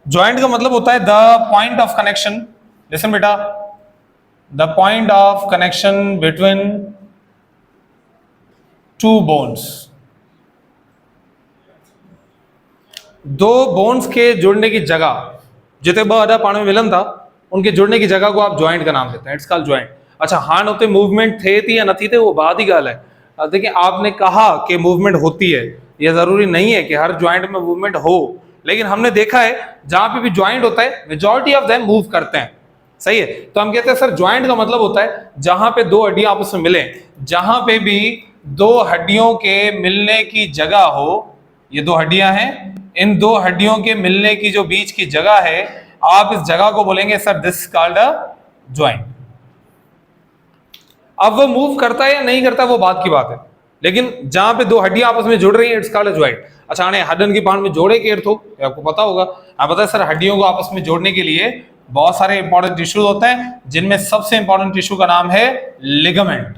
Joint का मतलब होता है the point of connection, listen बेटा, the point of connection between two bones, दो बोन्स के जुड़ने की जगह, जिते ब अदा पाण में मिलन था उनके जुड़ने की जगह को आप ज्वाइंट का नाम देते हैं, इट्स कॉल्ड ज्वाइंट। अच्छा, हाण उते मूवमेंट थे थी या न थी थे वो बाद ही गाल है। देखिए, आपने कहा कि मूवमेंट होती है, यह जरूरी नहीं है कि हर ज्वाइंट में मूवमेंट हो, लेकिन हमने देखा है जहां पे भी ज्वाइंट होता है मेजॉरिटी ऑफ देम मूव करते हैं, सही है। तो हम कहते हैं सर ज्वाइंट का मतलब होता है जहां पे दो हड्डियां आपस में मिले, जहां पे भी दो हड्डियों के मिलने की जगह हो, ये दो हड्डियां हैं, इन दो हड्डियों के मिलने की जो बीच की जगह है, आप इस जगह को बोलेंगे sir this called a joint. अब वो मूव करता है या नहीं करता वो बात की बात है, लेकिन जहां पे दो हड्डियां आपस में जुड़ रही है इट्स कॉल्ड अ ज्वाइंट। अच्छा, आने हड्डन की पान में जोड़े केयर थो, आपको पता होगा। आप पता है सर हड्डियों को आपस में जोड़ने के लिए बहुत सारे इंपॉर्टेंट टिश्यूज होते हैं, जिनमें सबसे इंपॉर्टेंट टिश्यू का नाम है ligament,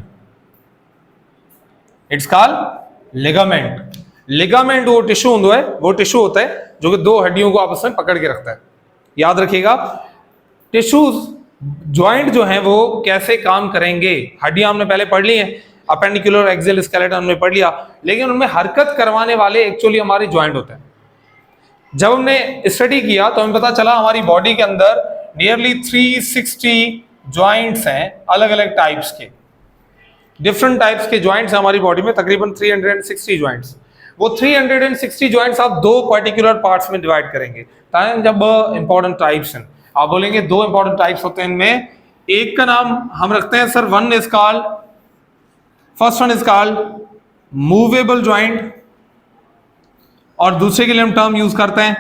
it's called ligament. Ligament वो टिश्यू होता है जो कि दो हड्डियों को आपस में पकड़ के रखता है। याद रखिएगा, टिश्यूज ज्वाइंट जो है वो कैसे काम करेंगे, हड्डियां हमने पहले पढ़ ली हैं, अपेंडिकुलर, एक्सियल, स्केलेटन हमने पढ़ लिया, लेकिन उनमें हरकत करवाने वाले एक्चुअली हमारे ज्वाइंट होते हैं। जब हमने स्टडी किया तो हमें पता चला हमारी बॉडी के अंदर नियरली 360 ज्वाइंट्स हैं, अलग अलग टाइप्स के, डिफरेंट टाइप्स के ज्वाइंट्स हैं हमारी बॉडी में, तकरीबन 360 ज्वाइंट्स। वो 360 ज्वाइंट्स आप दो पर्टिकुलर पार्ट्स में डिवाइड करेंगे, जब इंपॉर्टेंट टाइप्स हैं। आप बोलेंगे दो इंपॉर्टेंट टाइप्स होते हैं, इनमें एक का नाम हम रखते हैं sir, first one is called movable joint, और दूसरे के लिए हम टर्म यूज करते हैं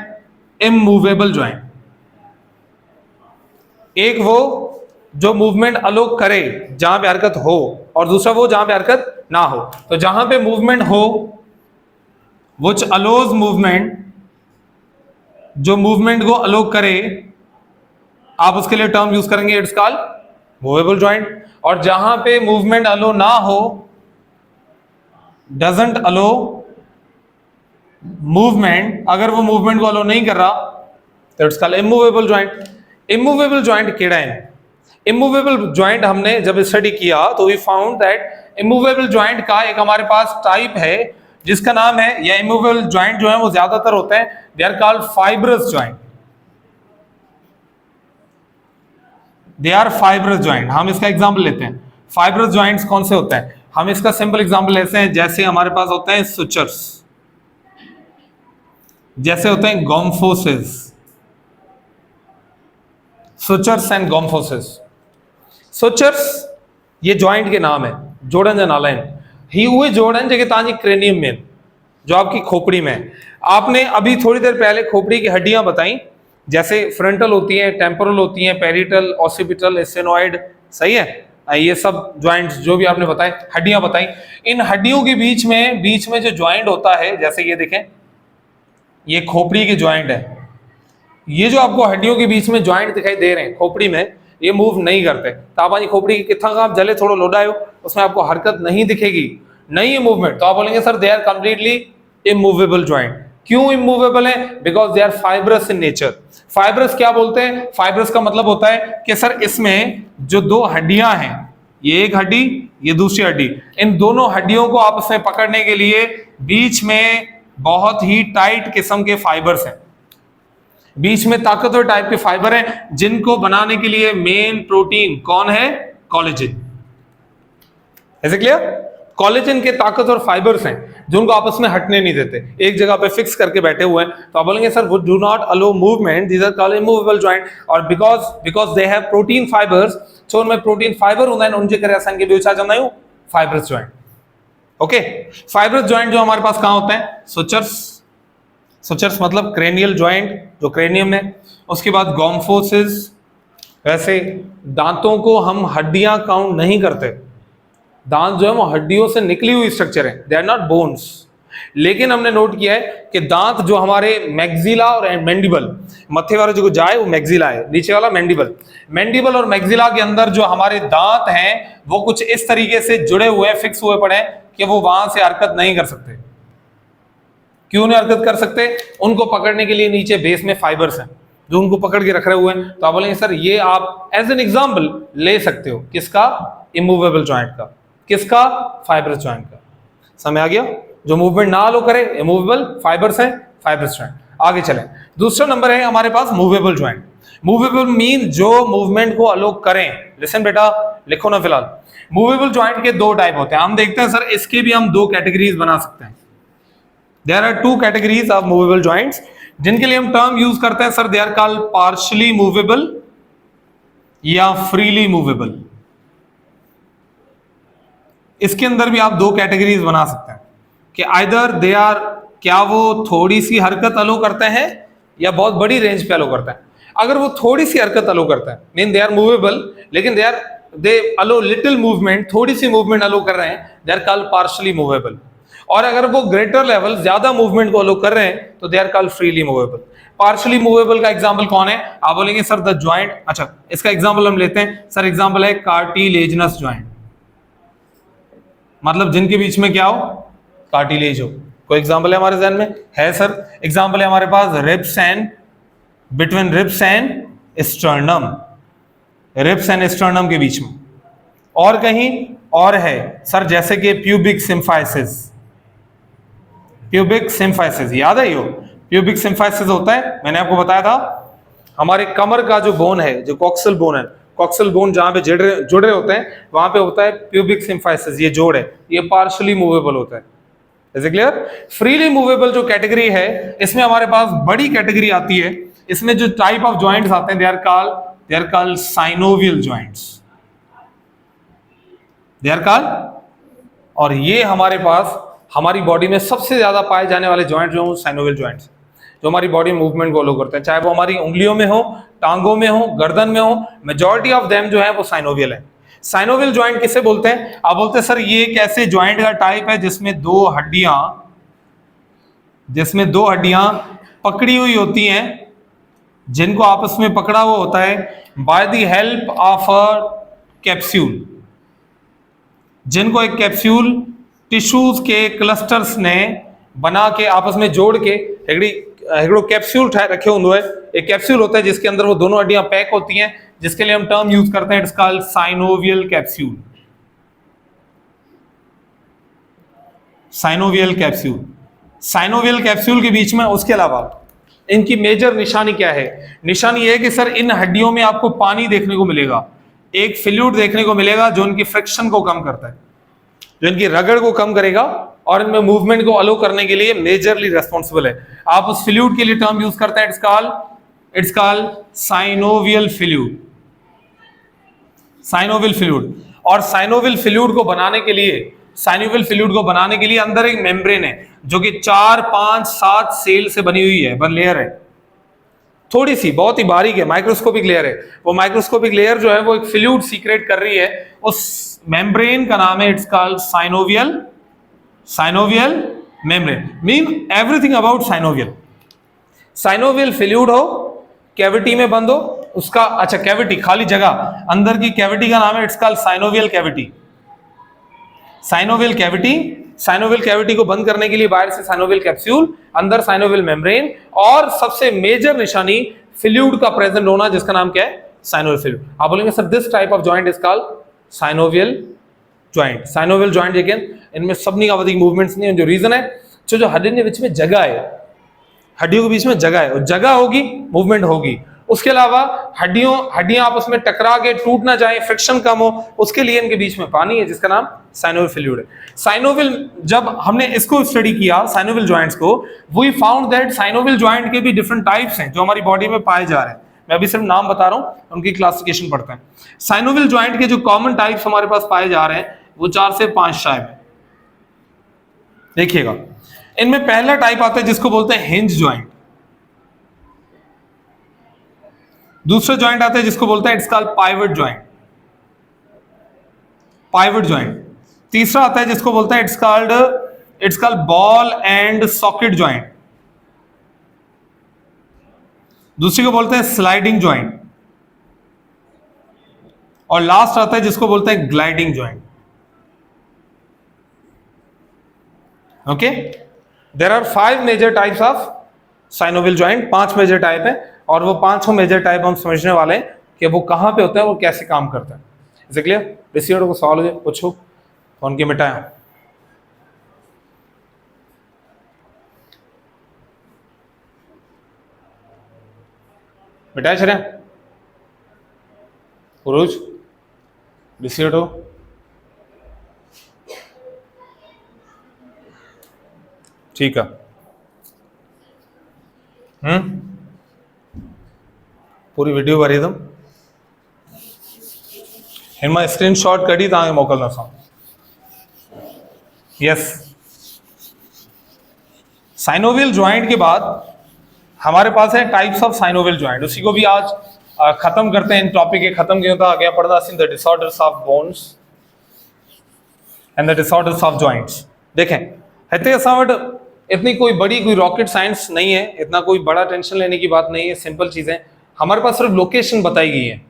इमूवेबल ज्वाइंट। एक वो जो मूवमेंट अलो करे जहां पे हरकत हो, और दूसरा वो जहां पे हरकत ना हो। तो जहां पे मूवमेंट हो, व्हिच अलोज मूवमेंट, जो मूवमेंट को अलो करे, आप उसके लिए टर्म यूज करेंगे इट्स कॉल्ड मूवेबल ज्वाइंट। और जहां पे मूवमेंट अलो ना हो, डजंट अलो मूवमेंट, अगर वो मूवमेंट को अलो नहीं कर रहा तो it's called immovable joint. Immovable joint केड़ा है? इमूवेबल ज्वाइंट हमने जब स्टडी किया तो we found that immovable joint का एक हमारे पास टाइप है जिसका नाम है, या इमूवेबल ज्वाइंट जो है वो ज्यादातर होते हैं, they are called fibrous joint, they are fibrous joint. हम इसका एग्जांपल लेते हैं, फाइब्रस ज्वाइंट्स कौन से होते हैं, हम इसका सिंपल एग्जांपल लेते हैं, जैसे हमारे पास होते हैं सुचर्स, जैसे होते हैं गोम्फोसिस, सुचर्स एंड गोम्फोसिस। सुचर्स ये ज्वाइंट के नाम है, जोड़न या नाला है, ही हुए जोड़न जेके ताजी क्रेनियम में, जो आपकी खोपड़ी में है। आपने अभी थोड़ी देर पहले खोपड़ी की हड्डियां बताई, जैसे फ्रंटल होती हैं, टेम्पोरल होती हैं, पेरिटल, ऑसिपिटल, स्फेनॉइड, सही है, ये सब ज्वाइंट्स जो भी आपने बताए, हड्डियां बताई। इन हड्डियों के बीच में जो ज्वाइंट होता है, जैसे ये देखें, ये खोपड़ी के ज्वाइंट है, ये जो आपको हड्डियों के बीच में ज्वाइंट दिखाई दे रहे हैं खोपड़ी में, ये मूव नहीं करते। तो आप खोपड़ी की कितना का आप जले थोड़ा लोडायो, उसमें आपको हरकत नहीं दिखेगी, नहीं है मूवमेंट, तो आप बोलेंगे sir they are completely immovable joint. क्यों इमूवेबल है? Because they are fibrous in nature. Fibrous क्या बोलते हैं? फाइब्रस का मतलब होता है कि सर इसमें जो दो हड्डियां हैं, ये एक हड्डी, ये दूसरी हड्डी, इन दोनों हड्डियों को आपस में पकड़ने के लिए बीच में बहुत ही टाइट किस्म के फाइबर्स हैं, बीच में ताकतवर टाइप के फाइबर हैं, जिनको बनाने के लिए मेन प्रोटीन कौन है? कोलेजन। ऐसे क्लियर? कोलेजन के ताकतवर फाइबर्स हैं जो उनको आपस में हटने नहीं देते, एक जगह पे फिक्स करके बैठे हुए हैं। तो आप बोलेंगे सर वो do not allow movement, these are called immovable joint. और because they have protein fibres, so उनमें प्रोटीन फाइबर होता है, उनके करे असांखे ॿियो छा चवंदा आहियूं? Fibrous joint. Okay, fibrous joint जो हमारे पास कहां होते हैं? सुचर्स, सुचर्स मतलब क्रेनियल ज्वाइंट जो क्रेनियम में। उसके बाद गोम्फोसिस, वैसे दांतों को हम हड्डियां काउंट नहीं करते, दांत जो है वो हड्डियों से निकली हुई स्ट्रक्चर है, दे आर नॉट बोन्स। लेकिन हमने नोट किया है कि दांत जो हमारे मैक्सिला और मैंडिबल, मथे वाला जो जाए वो मैक्सिला है, नीचे वाला मैंडिबल, मैंडिबल और मैक्सिला के अंदर जो हमारे दांत हैं वो कुछ इस तरीके से जुड़े हुए, फिक्स हुए पड़े हैं कि वो वहां से हरकत नहीं कर सकते। क्यों नहीं हरकत कर सकते? उनको पकड़ने के लिए नीचे बेस में फाइबर्स हैं जो उनको पकड़ के रख रहे हुए हैं, तो आप बोलेंगे सर ये आप एज एन एग्जाम्पल ले सकते हो, किसका? इमूवेबल ज्वाइंट का। किसका? फाइब्रस ज्वाइंट का। समझ आ गया? जो मूवमेंट ना अलो करे, इमूवेबल फाइबर्स है, फाइब्रस ज्वाइंट। आगे चलें, दूसरा नंबर है हमारे पास मूवेबल ज्वाइंट। मूवेबल मीन जो मूवमेंट को अलो करें। लिसन बेटा, लिखो ना फिलहाल। मूवेबल ज्वाइंट के दो टाइप होते हैं। हम देखते हैं सर इसके भी हम दो कैटेगरीज बना सकते हैं। There are two categories of movable joints, जिनके लिए हम टर्म यूज करते हैं sir, they are called partially movable या फ्रीली मूवेबल। इसके अंदर भी आप दो कैटेगरीज बना सकते हैं कि आइदर दे आर, क्या वो थोड़ी सी हरकत अलो करते हैं या बहुत बड़ी रेंज पे अलो करते हैं। अगर वो थोड़ी सी हरकत अलो करता है मीन दे आर मूवेबल, लेकिन दे अलो लिटिल मूवमेंट, थोड़ी सी मूवमेंट अलो कर रहे हैं, they are called partially movable. और अगर वो ग्रेटर लेवल ज्यादा मूवमेंट को अलो कर रहे हैं तो they are called freely movable. Partially movable का एग्जांपल कौन है? आप बोलेंगे सर द ज्वाइंट। अच्छा, इसका एग्जांपल हम लेते हैं सर, एग्जांपल है कार्टिलेजिनस ज्वाइंट, मतलब जिनके बीच में क्या हो? कार्टिलेज हो। कोई एग्जांपल है हमारे ध्यान में? है सर, एग्जांपल है हमारे पास ribs and, between ribs and sternum, ribs and sternum के बीच में। और कहीं और है सर, जैसे कि प्यूबिक सिम्फाइसिस। प्यूबिक सिम्फाइसिस याद है? यो प्यूबिक सिम्फाइसिस होता है, मैंने आपको बताया था, हमारे कमर का जो बोन है, जो कॉक्सल बोन है, कॉक्सल बोन जहां पे जुड़े होते हैं, वहां पे होता है प्यूबिक सिम्फाइसिस। ये जोड़ है, ये पार्शियली मूवेबल होता है। Is it clear? Freely movable जो कैटेगरी है, इसमें हमारे पास बड़ी कैटेगरी आती है। इसमें जो टाइप ऑफ ज्वाइंट्स आते हैं, they are called synovial joints. They are called, और ये हमारे पास हमारी बॉडी में सबसे ज्यादा पाए जाने वाले ज्वाइंट जो साइनोवियल ज्वाइंट्स, जो हमारी बॉडी मूवमेंट को अलो करते हैं, चाहे वो हमारी उंगलियों में हो, टांगों में हो, गर्दन में हो, मेजॉरिटी ऑफ देम जो है वो साइनोवियल है। साइनोवियल ज्वाइंट किसे बोलते हैं? आप बोलते हैं सर ये एक ऐसे ज्वाइंट का टाइप है जिसमें दो हड्डियां पकड़ी हुई होती हैं, जिनको आपस में पकड़ा हुआ होता है by the help of a capsule, जिनको एक कैप्सूल टिश्यूज के क्लस्टर्स ने बना के आपस में जोड़ के हेगड़ो कैप्सूल रखे होंगे। एक कैप्सूल होता है जिसके अंदर वो दोनों हड्डियां पैक होती हैं, जिसके लिए हम टर्म यूज करते हैं, it's called synovial capsule. Synovial capsule, synovial capsule के बीच में, उसके अलावा इनकी मेजर निशानी क्या है? निशानी यह है कि सर इन हड्डियों में आपको पानी देखने को मिलेगा, एक फ्लूइड देखने को मिलेगा जो इनकी फ्रिक्शन को कम करता है, जो इनकी रगड़ को कम करेगा और इनमें मूवमेंट को अलो करने के लिए मेजरली रेस्पॉन्सिबल है। आप उस फ्लूइड के लिए टर्म यूज करते हैं, it's called synovial fluid. Synovial fluid, और साइनोवियल फ्लूइड को बनाने के लिए अंदर एक मेम्ब्रेन है जो कि 4, 5, 7 सेल से बनी हुई है, लेयर है, थोड़ी सी, बहुत ही बारीक है, माइक्रोस्कोपिक लेयर है। वो माइक्रोस्कोपिक लेयर जो है वो एक फ्लूइड सीक्रेट कर रही है, उस मेम्ब्रेन का नाम है, it's called synovial membrane. Mean everything about synovial. Synovial fluid हो, कैविटी में बंद हो, उसका, अच्छा कैविटी खाली जगह, अंदर की कैविटी का नाम है, it's called synovial cavity. Synovial cavity को बंद करने के लिए बाहर से साइनोवियल कैप्सूल, अंदर साइनोवियल मेम्ब्रेन, और सबसे मेजर निशानी फ्लूइड का प्रेजेंट होना, जिसका नाम क्या है? Synovial fluid. आप बोलेंगे sir this type of joint is called synovial joint. Synovial joint लेकिन इनमें सबनी का अधिक मूवमेंट्स नहीं है। जो रीजन है, जो हड्डियों के बीच में जगह है, हड्डियों के बीच में जगह है, और जगह होगी मूवमेंट होगी। उसके अलावा हड्डियां आपस में टकरा के टूट ना जाए, फ्रिक्शन कम हो, उसके लिए इनके बीच में पानी है, जिसका नाम साइनोवियल फ्लूइड है। साइनोवियल, जब हमने इसको स्टडी किया साइनोवियल ज्वाइंट्स को, we found that synovial joint के भी डिफरेंट टाइप्स हैं जो हमारी बॉडी में पाए जा रहे हैं। मैं अभी सिर्फ नाम बता रहा हूं, उनकी क्लासिफिकेशन पढ़ते हैं। साइनोवियल ज्वाइंट के जो कॉमन टाइप्स हमारे पास पाए जा रहे हैं वो 4 से 5 टाइप है। देखिएगा, इनमें पहला टाइप आता है जिसको बोलते हैं हिंज ज्वाइंट। दूसरा ज्वाइंट आता है जिसको बोलते हैं, इट्स कॉल्ड पाइवट ज्वाइंट। तीसरा आता है जिसको बोलते हैं, it's called ball and socket joint. दूसरी को बोलते हैं स्लाइडिंग ज्वाइंट, और लास्ट आता है जिसको बोलते हैं gliding joint. Okay, there are 5 major types of synovial joint, 5 major type है। और वो 5 मेजर टाइप हम समझने वाले हैं कि वो कहाँ पे होते हैं, वो कैसे काम करते हैं। Is it clear? रिसीवर को सवाल हो पूछो, फोन की मिटाया। मिटाया छे पुरुष रिसीवर हो ठीक है। पूरी वीडियो भरी तुम हिनमा स्क्रीनशॉट कढी तव्हांखे मोकिलंदोसां। यस, साइनोवियल ज्वाइंट के बाद हमारे पास है टाइप्स ऑफ साइनोवियल ज्वाइंट। उसी को भी आज खत्म करते हैं, इन टॉपिक के खत्म किया था। आगे पढ़ना the disorders of bones and the disorders of joints. देखें हिते असां वटि इतनी कोई बड़ी कोई रॉकेट साइंस नहीं है, इतना कोई बड़ा टेंशन लेने की बात नहीं है, सिंपल चीजें। हमारे पास सिर्फ लोकेशन बताई गई है।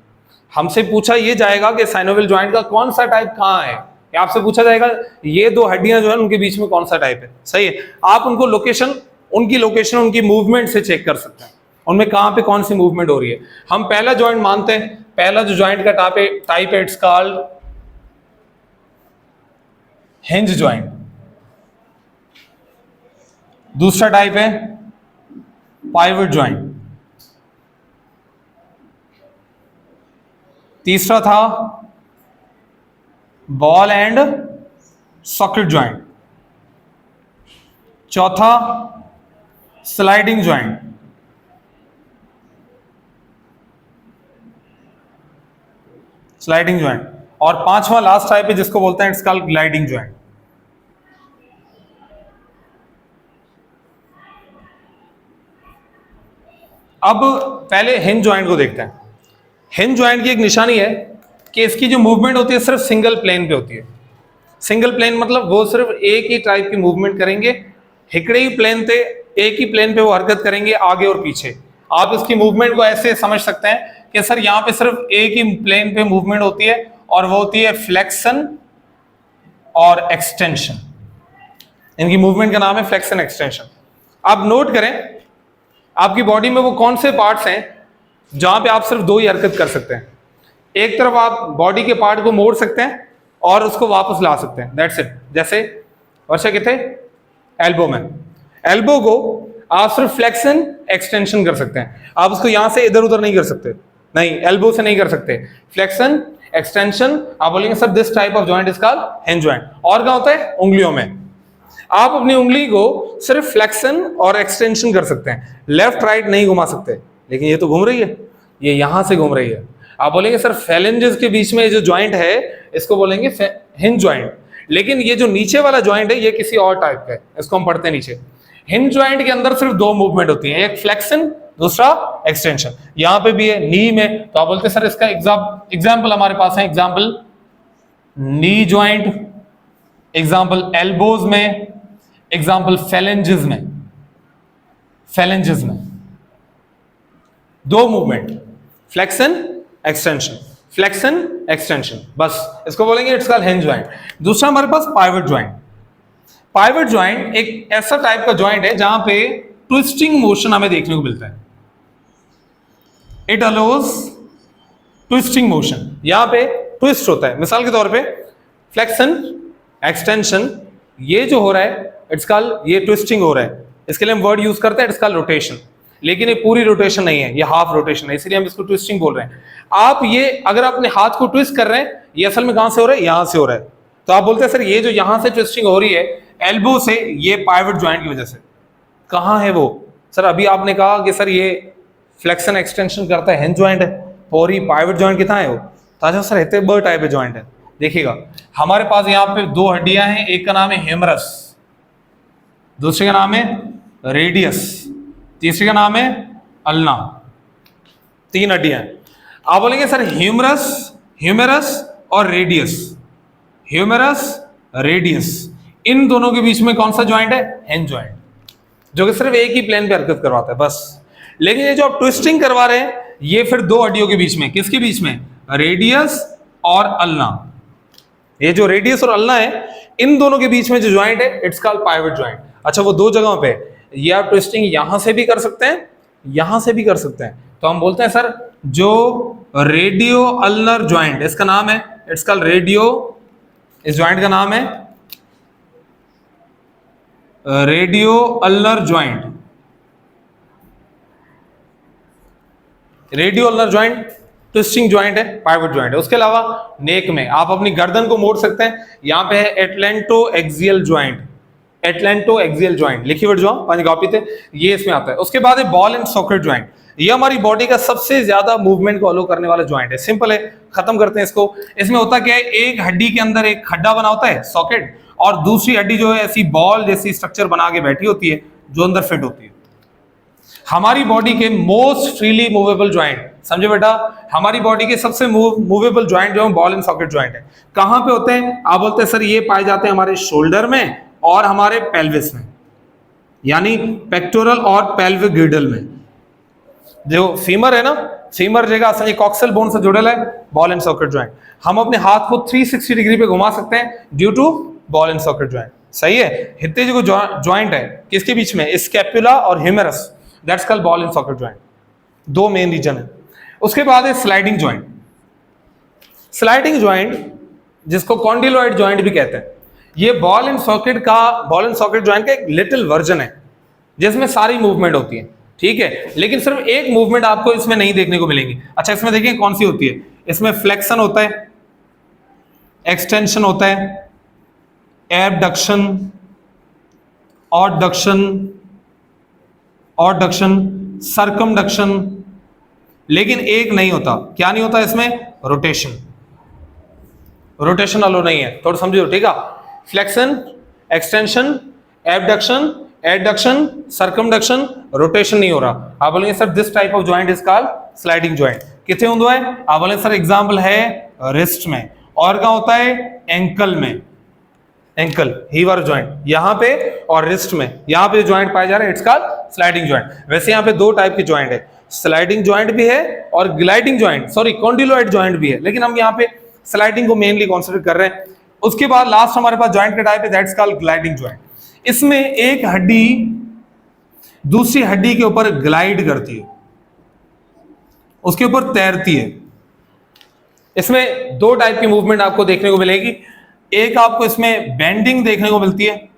हमसे पूछा ये जाएगा कि साइनोवियल ज्वाइंट का कौन सा टाइप कहाँ है, या आपसे पूछा जाएगा ये दो हड्डियां जो है उनके बीच में कौन सा टाइप है। सही है, आप उनको लोकेशन, उनकी मूवमेंट से चेक कर सकते हैं, उनमें कहां पे कौन सी मूवमेंट हो रही है। हम पहला ज्वाइंट मानते हैं, पहला जो ज्वाइंट का टाइप है इट्स कॉल्ड हिंज ज्वाइंट। दूसरा टाइप है पाइवट ज्वाइंट। तीसरा था बॉल एंड सॉकेट ज्वाइंट। चौथा स्लाइडिंग ज्वाइंट। स्लाइडिंग ज्वाइंट और पांचवा लास्ट टाइप है जिसको बोलते हैं इट्स कॉल्ड ग्लाइडिंग ज्वाइंट। अब पहले हिंज ज्वाइंट को देखते हैं। हिंज ज्वाइंट की एक निशानी है कि इसकी जो मूवमेंट होती है सिर्फ सिंगल प्लेन पे होती है। सिंगल प्लेन मतलब वो सिर्फ एक ही टाइप की मूवमेंट करेंगे, हिकड़े ही प्लेन पे, एक ही प्लेन पे वो हरकत करेंगे आगे और पीछे। आप इसकी मूवमेंट को ऐसे समझ सकते हैं कि सर यहाँ पे सिर्फ एक ही प्लेन पे मूवमेंट होती है और वो होती है फ्लेक्शन और एक्सटेंशन। इनकी मूवमेंट का नाम है फ्लेक्शन एक्सटेंशन। आप नोट करें आपकी बॉडी में वो कौन से पार्ट्स हैं जहां पे आप सिर्फ दो ही हरकत कर सकते हैं। एक तरफ आप बॉडी के पार्ट को मोड़ सकते हैं और उसको वापस ला सकते हैं, दैट्स इट। जैसे वर्षा किथे एल्बो में, एल्बो को आप सिर्फ फ्लेक्शन एक्सटेंशन कर सकते हैं, आप उसको यहां से इधर उधर नहीं कर सकते, नहीं एल्बो से नहीं कर सकते। फ्लेक्शन एक्सटेंशन आप बोलेंगे sir this type of joint is called hinge joint. और क्या होता है उंगलियों में, आप अपनी उंगली को सिर्फ फ्लेक्शन और एक्सटेंशन कर सकते हैं, लेफ्ट राइट नहीं घुमा सकते। लेकिन ये तो घूम रही है, ये यहां से घूम रही है। आप बोलेंगे सर फैलेंजेस के बीच में जो ज्वाइंट है इसको बोलेंगे हिंज ज्वाइंट, लेकिन ये जो नीचे वाला ज्वाइंट है ये किसी और टाइप का है, इसको हम पढ़ते हैं नीचे। हिंज ज्वाइंट के अंदर सिर्फ दो मूवमेंट होती है, एक फ्लेक्शन दूसरा एक्सटेंशन। यहां पे भी है नी में, तो आप बोलते हैं सर इसका एग्जाम्पल हमारे पास है, example knee joint, example elbows में, एग्जाम्पल फैलेंजेस में। फैलेंजेस में दो movement flexion extension, flexion extension, बस इसको बोलेंगे इट्स कॉल्ड हिंज ज्वाइंट। दूसरा हमारे पास पाइवट ज्वाइंट। पाइवट ज्वाइंट एक ऐसा टाइप का ज्वाइंट है जहां पे ट्विस्टिंग मोशन हमें देखने को मिलता है। इट अलोज ट्विस्टिंग मोशन, यहां पे ट्विस्ट होता है। मिसाल के तौर पे फ्लेक्शन एक्सटेंशन ये जो हो रहा है इट्स कॉल्ड, ये ट्विस्टिंग हो रहा है, इसके लिए हम वर्ड यूज करते हैं इट्स कॉल्ड रोटेशन। लेकिन ये पूरी रोटेशन नहीं है, ये हाफ रोटेशन है, इसलिए हम इसको ट्विस्टिंग बोल रहे हैं। आप ये अगर अपने हाथ को ट्विस्ट कर रहे हैं, ये असल में कहां से हो रहा है, यहां से हो रहा है, तो आप बोलते हैं सर ये जो यहां से ट्विस्टिंग हो रही है एल्बो से, ये पाइवट ज्वाइंट की वजह से। कहां है वो सर? अभी आपने कहा कि सर ये फ्लेक्शन एक्सटेंशन करता है हिंज ज्वाइंट है, और ये पाइवट ज्वाइंट कितना है वो? तो अच्छा सर इतने ब टाइप है ज्वाइंट है। देखिएगा हमारे पास यहाँ पे दो हड्डियां हैं, एक का नाम है ह्यूमरस, दूसरे का नाम है रेडियस, तीसरे का नाम है अल्ना। तीन हड्डियां हैं। आप बोलेंगे सर ह्यूमरस, ह्यूमरस और रेडियस, ह्यूमरस रेडियस, इन दोनों के बीच में कौन सा ज्वाइंट है? हिंज ज्वाइंट, जो कि सिर्फ एक ही प्लेन पे हरकत करवाता है बस। लेकिन ये जो आप ट्विस्टिंग करवा रहे हैं ये फिर दो हड्डियों के बीच में, किसके बीच में? रेडियस और अल्ना। ये जो रेडियस और अल्ना है इन दोनों के बीच में जो ज्वाइंट है इट्स कॉल्ड पाइवट ज्वाइंट। अच्छा वो दो जगहों पे, ये आप ट्विस्टिंग यहां से भी कर सकते हैं यहां से भी कर सकते हैं। तो हम बोलते हैं सर जो रेडियो अल्नर ज्वाइंट, इसका नाम है, इट्स कॉल्ड रेडियो, इस ज्वाइंट का नाम है radio ulnar joint. Radio ulnar joint twisting joint है, पाइवट ज्वाइंट है। उसके अलावा नेक में आप अपनी गर्दन को मोड़ सकते हैं। यहां पे है atlanto axial joint, atlanto axial joint, लिखी वर्ड जो पांच कॉपी थे, ये इसमें आता है। उसके बाद है बॉल एंड सॉकेट ज्वाइंट, ये हमारी बॉडी का सबसे ज्यादा मूवमेंट को अलो करने वाला ज्वाइंट है। सिंपल है, खत्म करते हैं इसको। इसमें होता क्या है, एक हड्डी के अंदर एक खड्डा बना होता है सॉकेट, और दूसरी हड्डी जो है ऐसी बॉल जैसी स्ट्रक्चर बना के बैठी होती है जो अंदर फिट होती है। हमारी बॉडी के मोस्ट फ्रीली मूवेबल ज्वाइंट, समझे बेटा, हमारी बॉडी के सबसे मूवेबल ज्वाइंट जो है बॉल एंड सॉकेट ज्वाइंट है। कहां पे होते हैं, आप बोलते हैं सर ये पाए जाते हैं हमारे शोल्डर में और हमारे पेल्विस में, यानी पेक्टोरल और पेल्विक गिर्डल में। जो फीमर है ना, फीमर जगह असांजी कॉक्सल बोन से जुड़ल है बॉल एंड सॉकेट ज्वाइंट। हम अपने हाथ को 360 डिग्री पे घुमा सकते हैं due to ball and socket joint. सही है, हिते जो ज्वाइंट है किसके बीच में, स्कैपुला और humerus, that's called ball and socket joint. दो मेन रीजन है। उसके बाद है स्लाइडिंग ज्वाइंट। स्लाइडिंग ज्वाइंट जिसको कॉन्डिलोइड ज्वाइंट भी कहते हैं, ये बॉल एंड सॉकेट ज्वाइंट का एक लिटिल वर्जन है जिसमें सारी मूवमेंट होती है, ठीक है, लेकिन सिर्फ एक मूवमेंट आपको इसमें नहीं देखने को मिलेगी। अच्छा, इसमें देखिए कौन सी होती है, इसमें फ्लेक्शन होता है, एक्सटेंशन होता है, एबडक्शन, ऑडक्शन, सर्कमडक्शन, लेकिन एक नहीं होता। क्या नहीं होता इसमें, रोटेशन। रोटेशन अलो नहीं है, थोड़ा समझो, ठीक है। Flexion, extension, abduction, adduction, circumduction, rotation नहीं हो रहा। आप बोलेंगे sir this type of joint is called sliding joint. कितने होंगे है, आप बोलेंगे सर एग्जांपल है रिस्ट में, और क्या होता है एंकल में, एंकल हीवर ज्वाइंट यहां पे, और रिस्ट में यहां पे ज्वाइंट पाए जा रहे हैं, इट्स कॉल्ड स्लाइडिंग ज्वाइंट। वैसे यहां पे दो टाइप के ज्वाइंट है, स्लाइडिंग ज्वाइंट भी है और gliding joint, sorry condyloid joint भी है, लेकिन हम यहां पे स्लाइडिंग को मेनली कंसीडर कर रहे हैं। उसके बाद लास्ट हमारे पास ज्वाइंट का टाइप है, दैट्स कॉल्ड ग्लाइडिंग ज्वाइंट। इसमें एक हड्डी दूसरी हड्डी के ऊपर ग्लाइड करती है, उसके ऊपर तैरती है। इसमें दो टाइप की मूवमेंट आपको देखने को मिलेगी। एक आपको इसमें बेंडिंग देखने को मिलती है,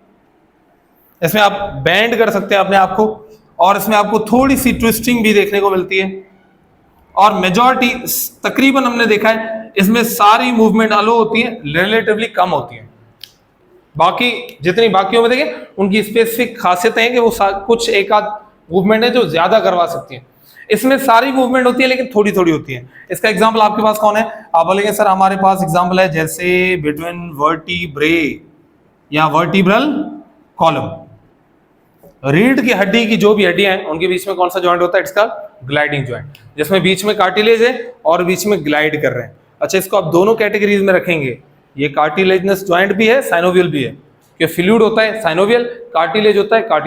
इसमें आप बेंड कर सकते हैं अपने आप को, और इसमें आपको थोड़ी सी ट्विस्टिंग भी देखने को मिलती है। और मेजॉरिटी तकरीबन हमने देखा है इसमें सारी मूवमेंट अलो होती है, रिलेटिवली कम होती है। बाकी जितनी बाकियों में देखें उनकी स्पेसिफिक खासियतें हैं कि वो कुछ एक आध मूवमेंट है जो ज्यादा करवा सकती है। इसमें सारी मूवमेंट होती है लेकिन थोड़ी थोड़ी होती है। इसका एग्जांपल आपके पास कौन है, आप बोलेंगे सर हमारे पास एग्जांपल है जैसे बिटवीन वर्टिब्रे या वर्टिब्रल कॉलम, रीढ़ की हड्डी की जो भी हड्डियां हैं उनके बीच में कौन सा ज्वाइंट होता है, इट्स कॉल्ड ग्लाइडिंग ज्वाइंट, जिसमें बीच में कार्टिलेज है और बीच में ग्लाइड कर रहे हैं। अच्छा, इसको आप दोनों कैटेगरीज में रखेंगे, ये कार्टिलेजनस ज्वाइंट भी है, साइनोवियल भी है, कि फ्लूइड होता है साइनोवियल, कार्टिलेज होता है कार्टिलेज।